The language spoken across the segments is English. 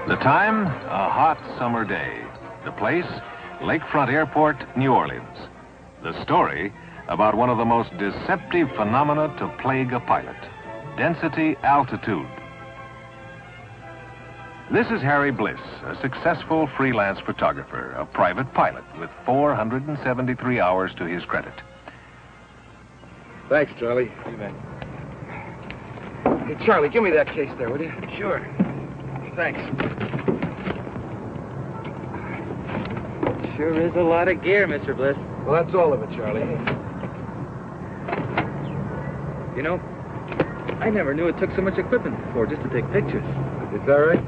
The time, a hot summer day. The place, Lakefront Airport, New Orleans. The story, about one of the most deceptive phenomena to plague a pilot, density altitude. This is Harry Bliss, a successful freelance photographer, a private pilot with 473 hours to his credit. Thanks, Charlie. You bet. Hey, Charlie, give me that case there, will you? Sure. Thanks. Sure is a lot of gear, Mr. Bliss. Well, that's all of it, Charlie. You know, I never knew it took so much equipment before just to take pictures. Is that right?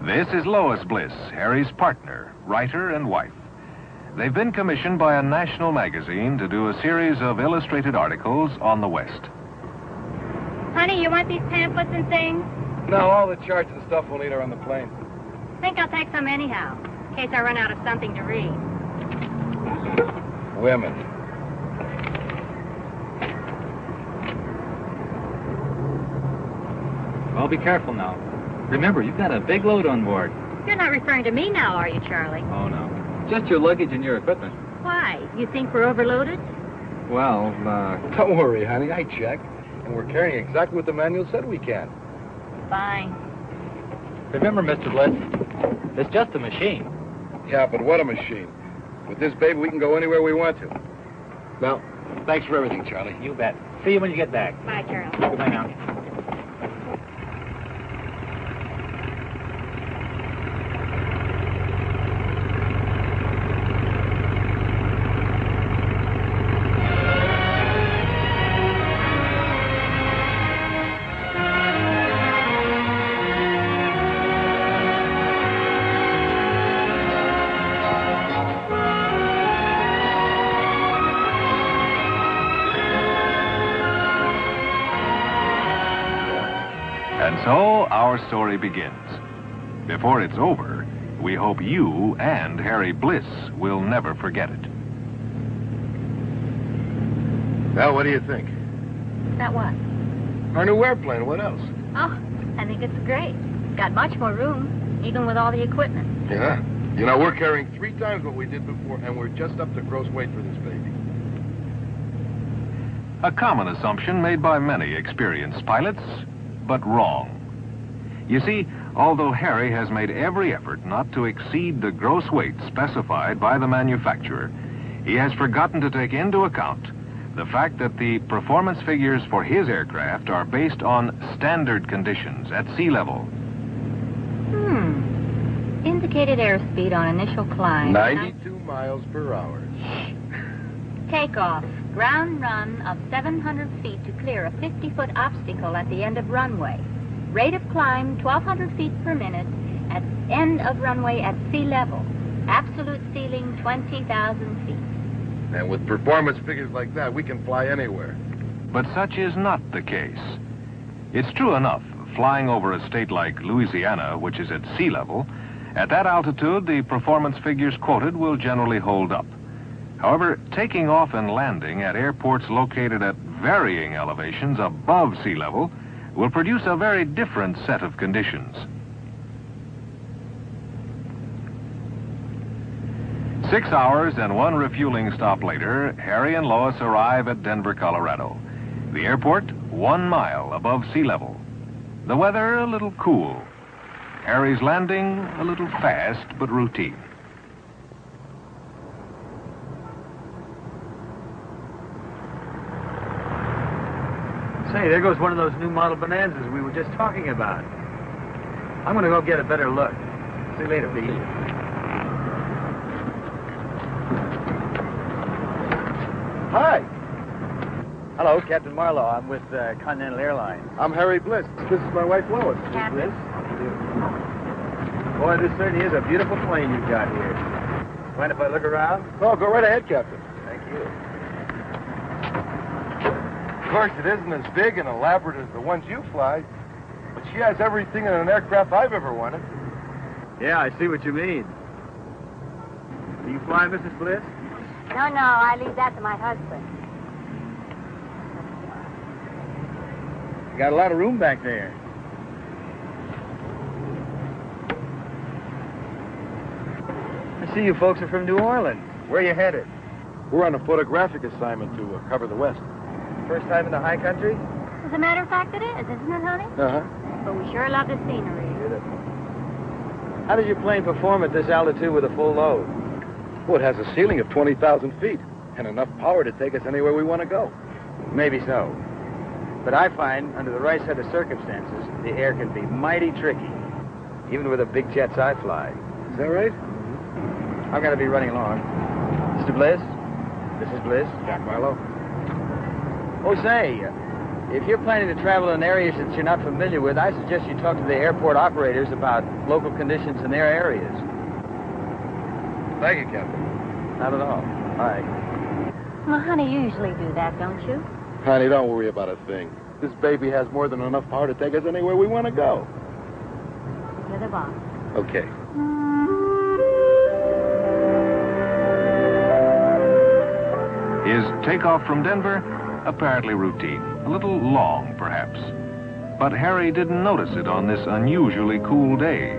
This is Lois Bliss, Harry's partner, writer and wife. They've been commissioned by a national magazine to do a series of illustrated articles on the West. Honey, you want these pamphlets and things? No, all the charts and stuff we'll need are on the plane. Think I'll take some anyhow, in case I run out of something to read. Women. Well, be careful now. Remember, you've got a big load on board. You're not referring to me now, are you, Charlie? Oh, no. Just your luggage and your equipment. Why? You think we're overloaded? Well, Don't worry, honey. I checked. And we're carrying exactly what the manual said we can. Fine. remember, Mr. Bliss, it's just a machine. Yeah, but what a machine. With this baby, we can go anywhere we want to. Well, thanks for everything, Charlie. You bet. See you when you get back. Bye, Charlie. Goodbye now. And so our story begins. Before it's over, we hope you and Harry Bliss will never forget it. Now, what do you think? That what? Our new airplane, what else? Oh, I think it's great. Got much more room, even with all the equipment. Yeah. You know, we're carrying 3 times what we did before, and we're just up to gross weight for this baby. A common assumption made by many experienced pilots, but wrong. You see, although Harry has made every effort not to exceed the gross weight specified by the manufacturer, he has forgotten to take into account the fact that the performance figures for his aircraft are based on standard conditions at sea level. Indicated airspeed on initial climb. 92 miles per hour. Takeoff. Ground run of 700 feet to clear a 50-foot obstacle at the end of runway. Rate of climb 1,200 feet per minute at end of runway at sea level. Absolute ceiling 20,000 feet. And with performance figures like that, we can fly anywhere. But such is not the case. It's true enough, flying over a state like Louisiana, which is at sea level, at that altitude, the performance figures quoted will generally hold up. However, taking off and landing at airports located at varying elevations above sea level will produce a very different set of conditions. 6 hours and 1 refueling stop later, Harry and Lois arrive at Denver, Colorado. The airport, 1 mile above sea level. The weather, a little cool. Harry's landing, a little fast but routine. Say, there goes one of those new model Bonanzas we were just talking about. I'm going to go get a better look. See you later, Pete. Hi. Hello, Captain Marlowe. I'm with Continental Airlines. I'm Harry Bliss. This is my wife, Lois. Captain? Boy, this certainly is a beautiful plane you've got here. Mind if I look around? Oh, go right ahead, Captain. Thank you. Of course, it isn't as big and elaborate as the ones you fly, but she has everything in an aircraft I've ever wanted. Yeah, I see what you mean. Do you fly, Mrs. Bliss? No, I leave that to my husband. You got a lot of room back there. I see you folks are from New Orleans. Where are you headed? We're on a photographic assignment to cover the West. First time in the high country? As a matter of fact, it is, isn't it, honey? Uh-huh. But we sure love the scenery. How does your plane perform at this altitude with a full load? Well, it has a ceiling of 20,000 feet and enough power to take us anywhere we want to go. Maybe so. But I find, under the right set of circumstances, the air can be mighty tricky, even with the big jets I fly. Is that right? I'm going to be running along. Mr. Bliss? Mrs. Bliss? Jack Marlowe. Oh, say, if you're planning to travel in areas that you're not familiar with, I suggest you talk to the airport operators about local conditions in their areas. Thank you, Captain. Not at all. All right. Well, honey, you usually do that, don't you? Honey, don't worry about a thing. This baby has more than enough power to take us anywhere we want to go. You're the boss. Okay. His takeoff from Denver, apparently routine. A little long, perhaps. But Harry didn't notice it on this unusually cool day.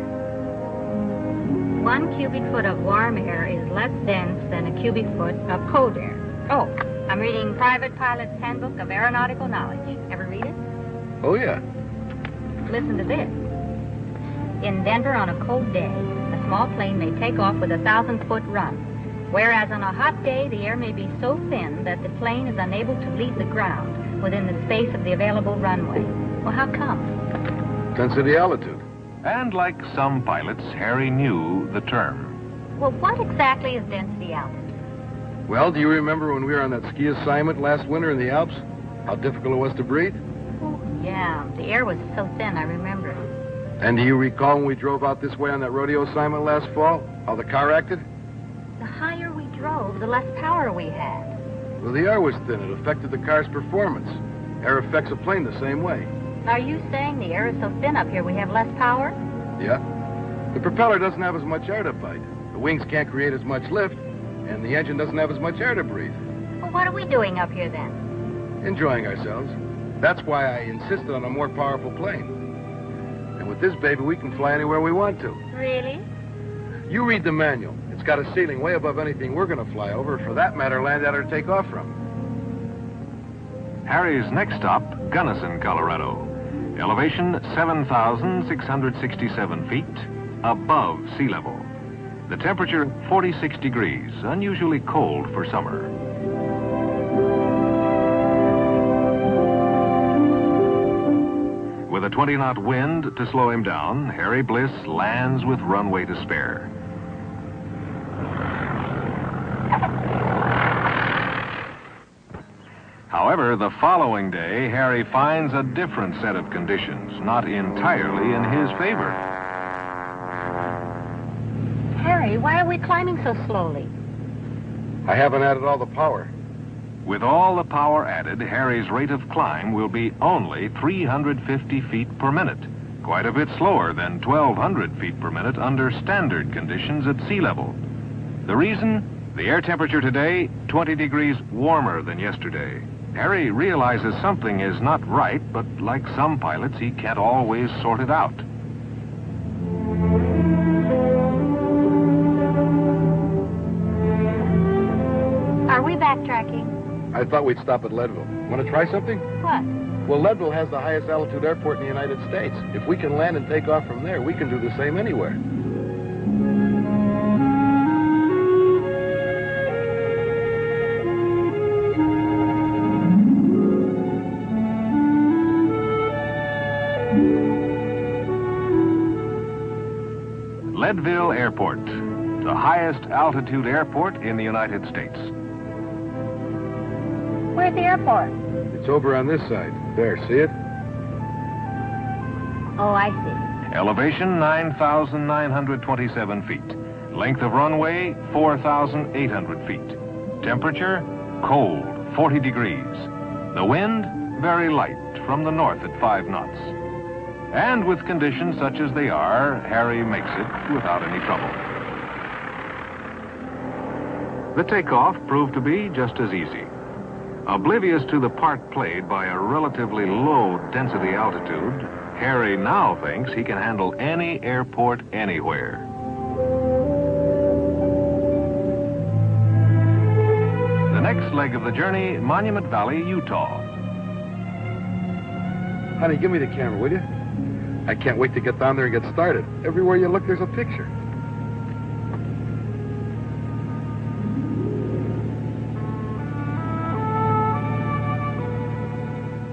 1 cubic foot of warm air is less dense than a cubic foot of cold air. Oh, I'm reading Private Pilot's Handbook of Aeronautical Knowledge. Ever read it? Oh, yeah. Listen to this. In Denver on a cold day, a small plane may take off with a 1,000-foot run, whereas on a hot day, the air may be so thin that the plane is unable to leave the ground within the space of the available runway. Well, how come? Density altitude. And like some pilots, Harry knew the term. Well, what exactly is density altitude? Well, do you remember when we were on that ski assignment last winter in the Alps? How difficult it was to breathe? Oh, yeah, the air was so thin, I remember. And do you recall when we drove out this way on that rodeo assignment last fall? How the car acted? The higher we drove, the less power we had. Well, the air was thin. It affected the car's performance. Air affects a plane the same way. Are you saying the air is so thin up here we have less power? Yeah. The propeller doesn't have as much air to fight. The wings can't create as much lift, and the engine doesn't have as much air to breathe. Well, what are we doing up here then? Enjoying ourselves. That's why I insisted on a more powerful plane. And with this baby, we can fly anywhere we want to. Really? You read the manual. It's got a ceiling way above anything we're going to fly over, or for that matter, land at or take off from. Harry's next stop, Gunnison, Colorado. Elevation 7,667 feet above sea level. The temperature 46 degrees, unusually cold for summer. With a 20-knot wind to slow him down, Harry Bliss lands with runway to spare. However, the following day, Harry finds a different set of conditions, not entirely in his favor. Harry, why are we climbing so slowly? I haven't added all the power. With all the power added, Harry's rate of climb will be only 350 feet per minute, quite a bit slower than 1,200 feet per minute under standard conditions at sea level. The reason? The air temperature today, 20 degrees warmer than yesterday. Harry realizes something is not right, but like some pilots, he can't always sort it out. Are we backtracking? I thought we'd stop at Leadville. Want to try something? What? Well, Leadville has the highest altitude airport in the United States. If we can land and take off from there, we can do the same anywhere. Leadville Airport, the highest altitude airport in the United States. Where's the airport? It's over on this side. There, see it? Oh, I see. Elevation 9,927 feet. Length of runway 4,800 feet. Temperature cold, 40 degrees. The wind very light from the north at 5 knots. And with conditions such as they are, Harry makes it without any trouble. The takeoff proved to be just as easy. Oblivious to the part played by a relatively low density altitude, Harry now thinks he can handle any airport anywhere. next leg of the journey, Monument Valley, Utah. Honey, give me the camera, will you? I can't wait to get down there and get started. Everywhere you look, there's a picture.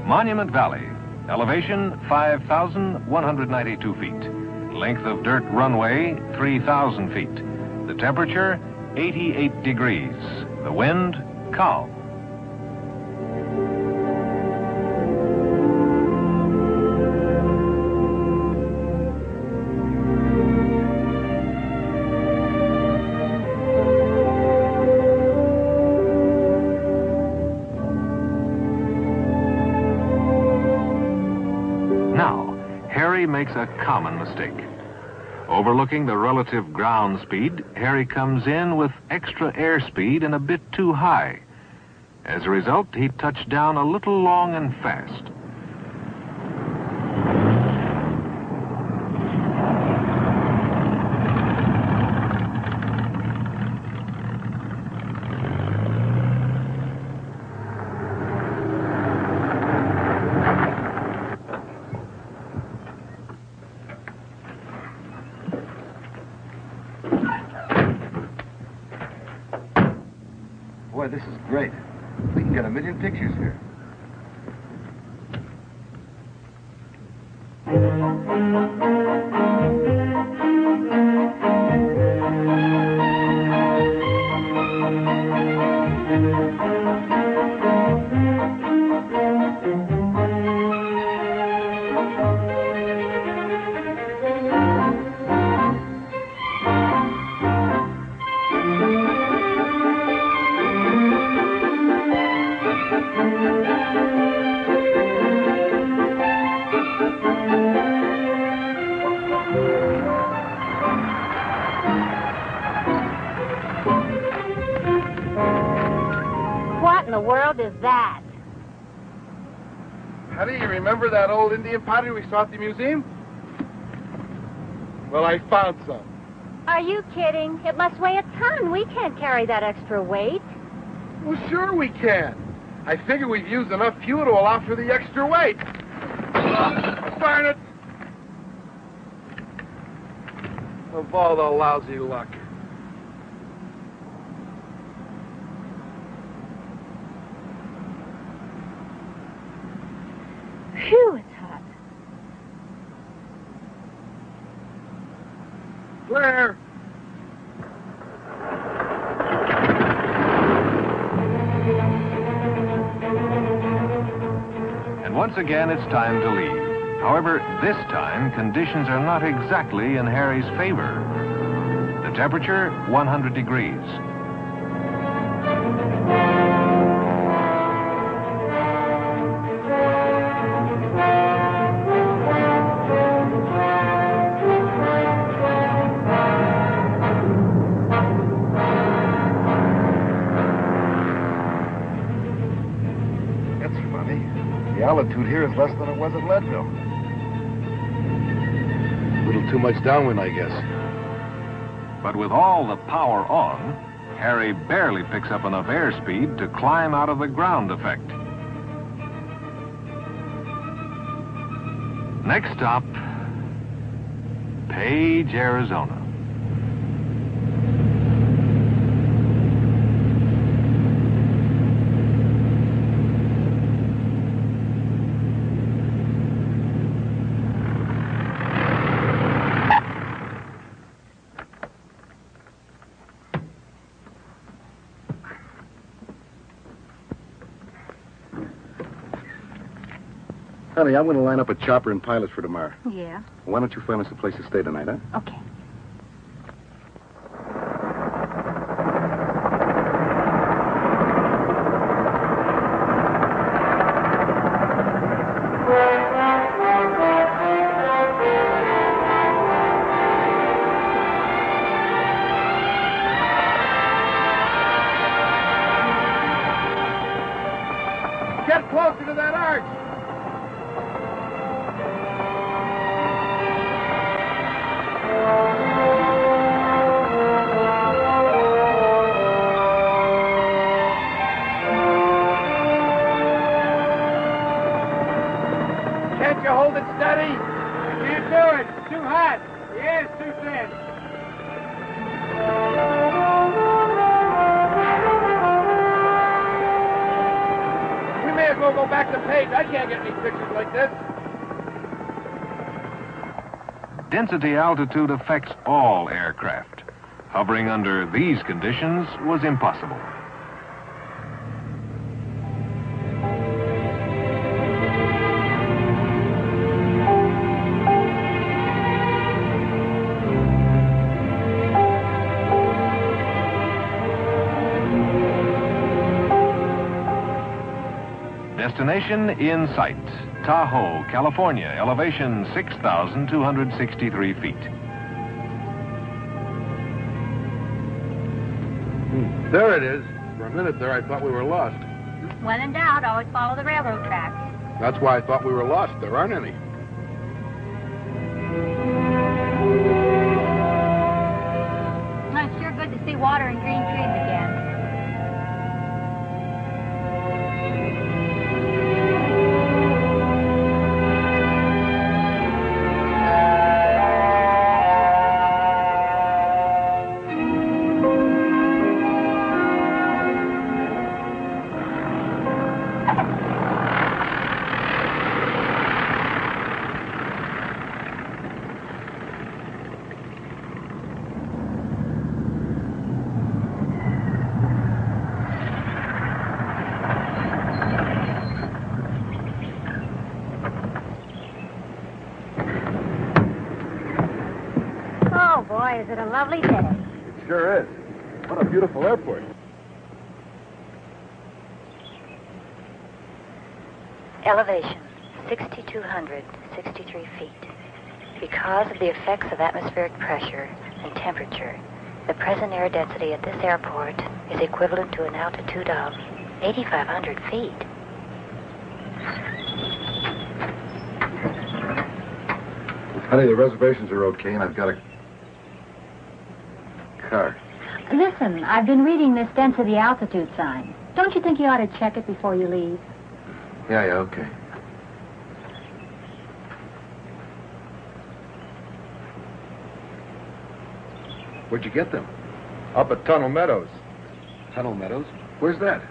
Monument Valley, elevation 5,192 feet. Length of dirt runway 3,000 feet. The temperature 88 degrees. The wind calm. Harry makes a common mistake. Overlooking the relative ground speed, Harry comes in with extra airspeed and a bit too high. As a result, he touched down a little long and fast. Boy, this is great. We can get a million pictures here. What in the world is that? Honey, you remember that old Indian pottery we saw at the museum? Well, I found some. Are you kidding? It must weigh a ton. We can't carry that extra weight. Well, sure we can. I figure we've used enough fuel to allow for the extra weight. Darn it! Of all the lousy luck. Phew, it's hot. Claire! And once again, it's time to leave. However, this time, conditions are not exactly in Harry's favor. The temperature, 100 degrees. That's funny. The altitude here is less than it was at Leadville. A little too much downwind, I guess. But with all the power on, Harry barely picks up enough airspeed to climb out of the ground effect. Next stop, Page, Arizona. Honey, I'm going to line up a chopper and pilots for tomorrow. Yeah. Why don't you find us a place to stay tonight, huh? Okay. Get closer to that arch! George, it's too hot. The air's too thin. We may as well go back to page. I can't get any pictures like this. Density altitude affects all aircraft. Hovering under these conditions was impossible. Destination in sight. Tahoe, California, elevation 6,263 feet. There it is. For a minute there, I thought we were lost. When in doubt, always follow the railroad tracks. That's why I thought we were lost. There aren't any. Well, it's sure good to see water and green trees again. Boy, is it a lovely day. It sure is. What a beautiful airport. Elevation, 6,263 feet. Because of the effects of atmospheric pressure and temperature, the present air density at this airport is equivalent to an altitude of 8,500 feet. Honey, the reservations are okay, and I've got a car. Listen, I've been reading this density altitude sign. Don't you think you ought to check it before you leave? Yeah, okay. Where'd you get them? Up at Tunnel Meadows. Tunnel Meadows? Where's that?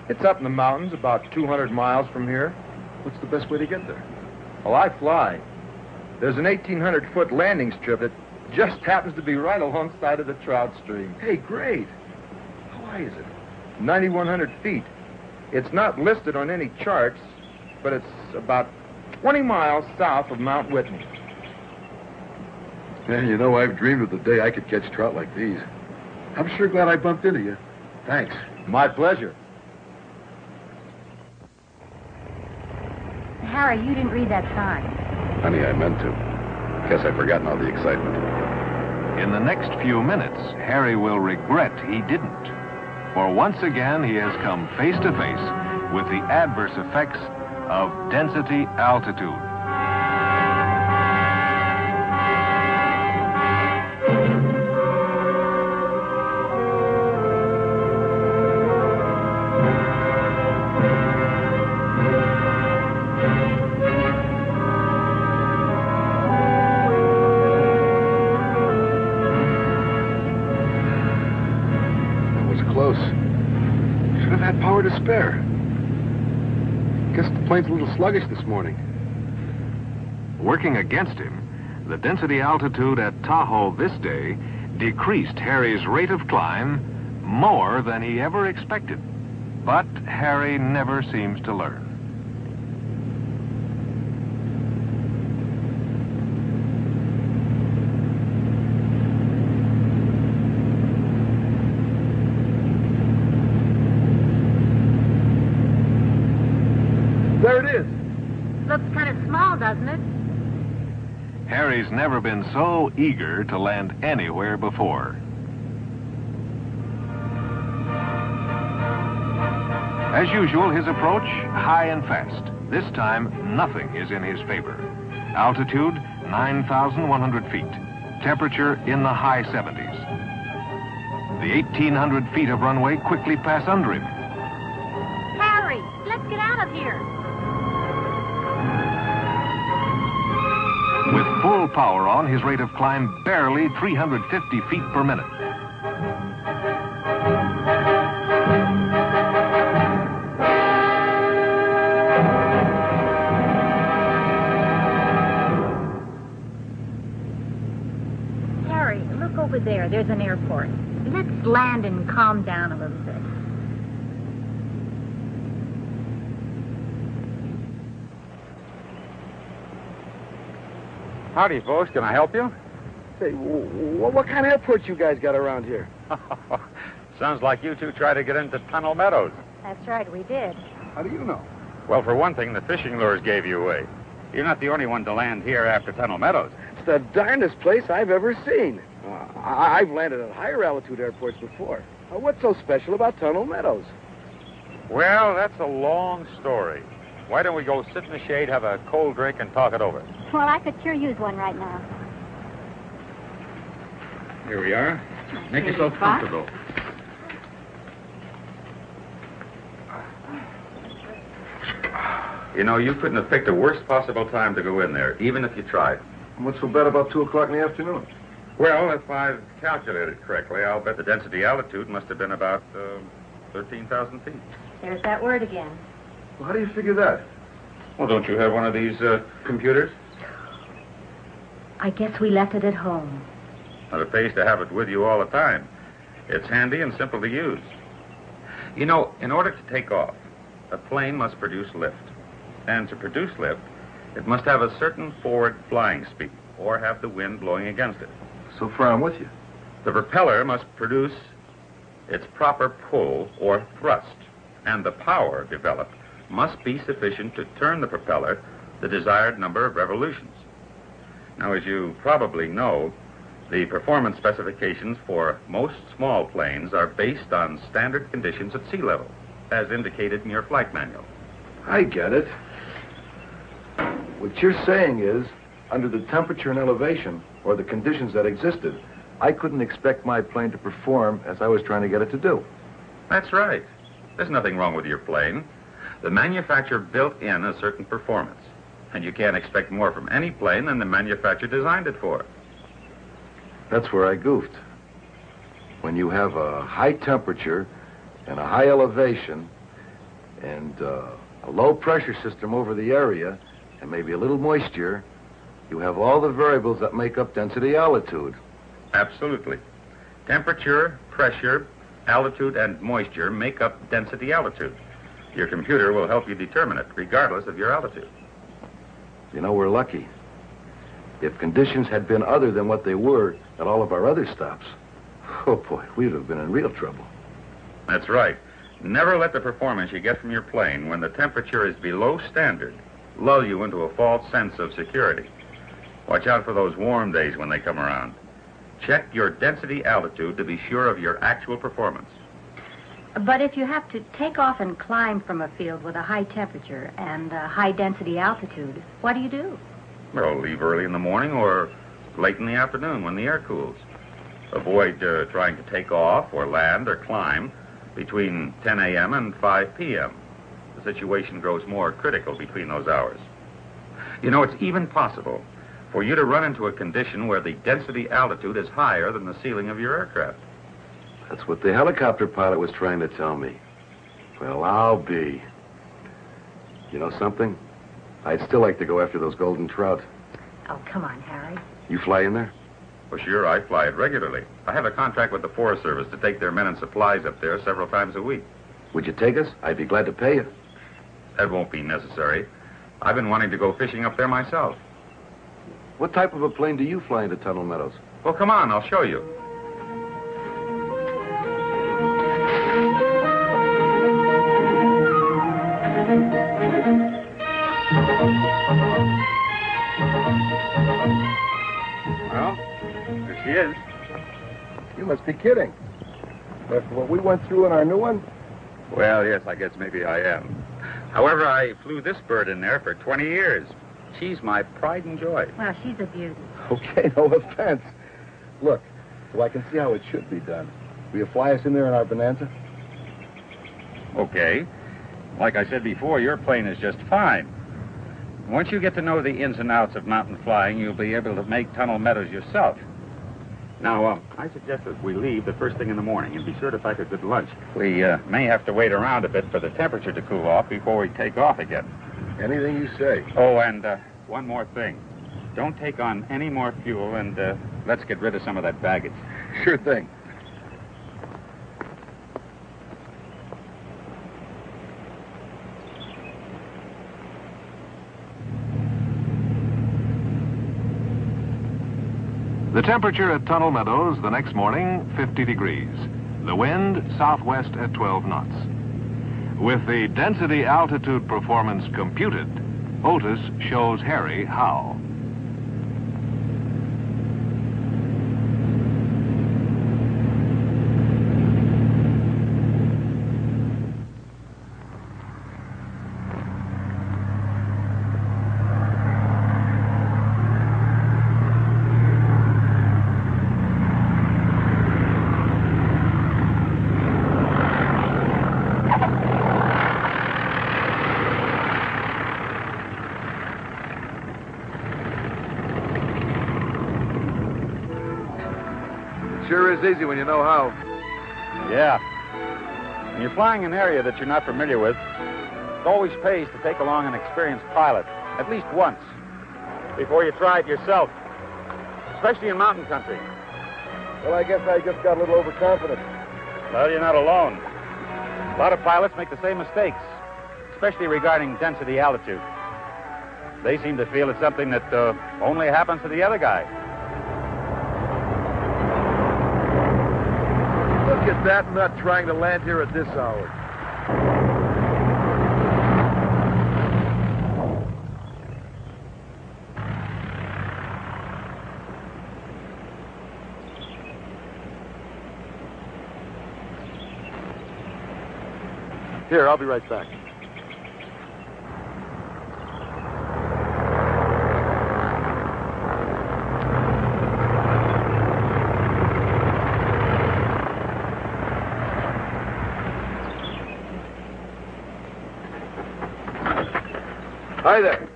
It's up in the mountains, about 200 miles from here. What's the best way to get there? Well, I fly. There's an 1,800-foot landing strip that just happens to be right alongside of the trout stream. Hey, great. How high is it? 9,100 feet. It's not listed on any charts, but it's about 20 miles south of Mount Whitney. Yeah, you know, I've dreamed of the day I could catch trout like these. I'm sure glad I bumped into you. Thanks. My pleasure. Harry, you didn't read that sign. Honey, I meant to. Guess I've forgotten all the excitement. In the next few minutes, Harry will regret he didn't. For once again, he has come face to face with the adverse effects of density altitude. Should have had power to spare. Guess the plane's a little sluggish this morning. Working against him, the density altitude at Tahoe this day decreased Harry's rate of climb more than he ever expected. But Harry never seems to learn. There it is. Looks kind of small, doesn't it? Harry's never been so eager to land anywhere before. As usual, his approach high and fast. This time, nothing is in his favor. Altitude, 9,100 feet. Temperature in the high 70s. The 1,800 feet of runway quickly pass under him. Harry, let's get out of here. With full full power on, his rate of climb barely 350 feet per minute. Harry, look over there. There's an airport. Let's land and calm down a little bit. Howdy, folks. Can I help you? Say, what kind of airports you guys got around here? Sounds like you two tried to get into Tunnel Meadows. That's right, we did. How do you know? Well, for one thing, the fishing lures gave you away. You're not the only one to land here after Tunnel Meadows. It's the darndest place I've ever seen. I've landed at higher altitude airports before. What's so special about Tunnel Meadows? Well, that's a long story. Why don't we go sit in the shade, have a cold drink, and talk it over? Well, I could sure use one right now. Here we are. Make yourself comfortable. You know, you couldn't have picked the worst possible time to go in there, even if you tried. What's so bad about 2 o'clock in the afternoon? Well, if I've calculated correctly, I'll bet the density altitude must have been about 13,000 feet. There's that word again. Well, how do you figure that? Well, don't you have one of these computers? I guess we left it at home. Well, it pays to have it with you all the time. It's handy and simple to use. You know, in order to take off, a plane must produce lift. And to produce lift, it must have a certain forward flying speed or have the wind blowing against it. So far, I'm with you. The propeller must produce its proper pull or thrust, and the power developed must be sufficient to turn the propeller the desired number of revolutions. Now, as you probably know, the performance specifications for most small planes are based on standard conditions at sea level, as indicated in your flight manual. I get it. What you're saying is, under the temperature and elevation, or the conditions that existed, I couldn't expect my plane to perform as I was trying to get it to do. That's right. There's nothing wrong with your plane. The manufacturer built in a certain performance, and you can't expect more from any plane than the manufacturer designed it for. That's where I goofed. When you have a high temperature and a high elevation and a low pressure system over the area and maybe a little moisture, you have all the variables that make up density altitude. Absolutely. Temperature, pressure, altitude, and moisture make up density altitude. Your computer will help you determine it, regardless of your altitude. You know, we're lucky. If conditions had been other than what they were at all of our other stops, oh boy, we'd have been in real trouble. That's right. Never let the performance you get from your plane when the temperature is below standard lull you into a false sense of security. Watch out for those warm days when they come around. Check your density altitude to be sure of your actual performance. But if you have to take off and climb from a field with a high temperature and a high density altitude, what do you do? Well, leave early in the morning or late in the afternoon when the air cools. Avoid trying to take off or land or climb between 10 a.m. and 5 p.m. The situation grows more critical between those hours. You know, it's even possible for you to run into a condition where the density altitude is higher than the ceiling of your aircraft. That's what the helicopter pilot was trying to tell me. Well, I'll be. You know something? I'd still like to go after those golden trout. Oh, come on, Harry. You fly in there? Well, sure, I fly it regularly. I have a contract with the Forest Service to take their men and supplies up there several times a week. Would you take us? I'd be glad to pay you. That won't be necessary. I've been wanting to go fishing up there myself. What type of a plane do you fly into Tunnel Meadows? Well, come on, I'll show you. Well, there she is. You must be kidding. After what we went through in our new one? Well, yes, I guess maybe I am. However, I flew this bird in there for 20 years. She's my pride and joy. Well, she's a beauty. Okay, no offense. Look, so I can see how it should be done. Will you fly us in there in our Bonanza? Okay. Like I said before, your plane is just fine. Once you get to know the ins and outs of mountain flying, you'll be able to make tunnel meadows yourself. Now, I suggest that we leave the first thing in the morning and be sure to pack a good lunch. We may have to wait around a bit for the temperature to cool off before we take off again. Anything you say. Oh, and one more thing. Don't take on any more fuel, and let's get rid of some of that baggage. Sure thing. The temperature at Tunnel Meadows the next morning, 50 degrees. The wind, southwest at 12 knots. With the density altitude performance computed, Otis shows Harry how. Sure is easy when you know how. Yeah. When you're flying an area that you're not familiar with, it always pays to take along an experienced pilot, at least once, before you try it yourself, especially in mountain country. Well, I guess I just got a little overconfident. Well, you're not alone. A lot of pilots make the same mistakes, especially regarding density altitude. They seem to feel it's something that only happens to the other guy. Look at that nut trying to land here at this hour. Here, I'll be right back. Hi there.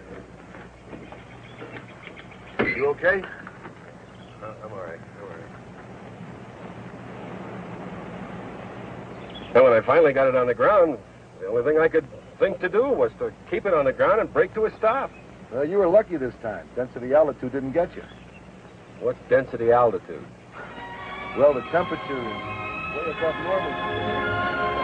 You okay? I'm all right. Well, when I finally got it on the ground, the only thing I could think to do was to keep it on the ground and brake to a stop. Well, you were lucky this time. Density altitude didn't get you. What's density altitude? Well, the temperature is way above normal.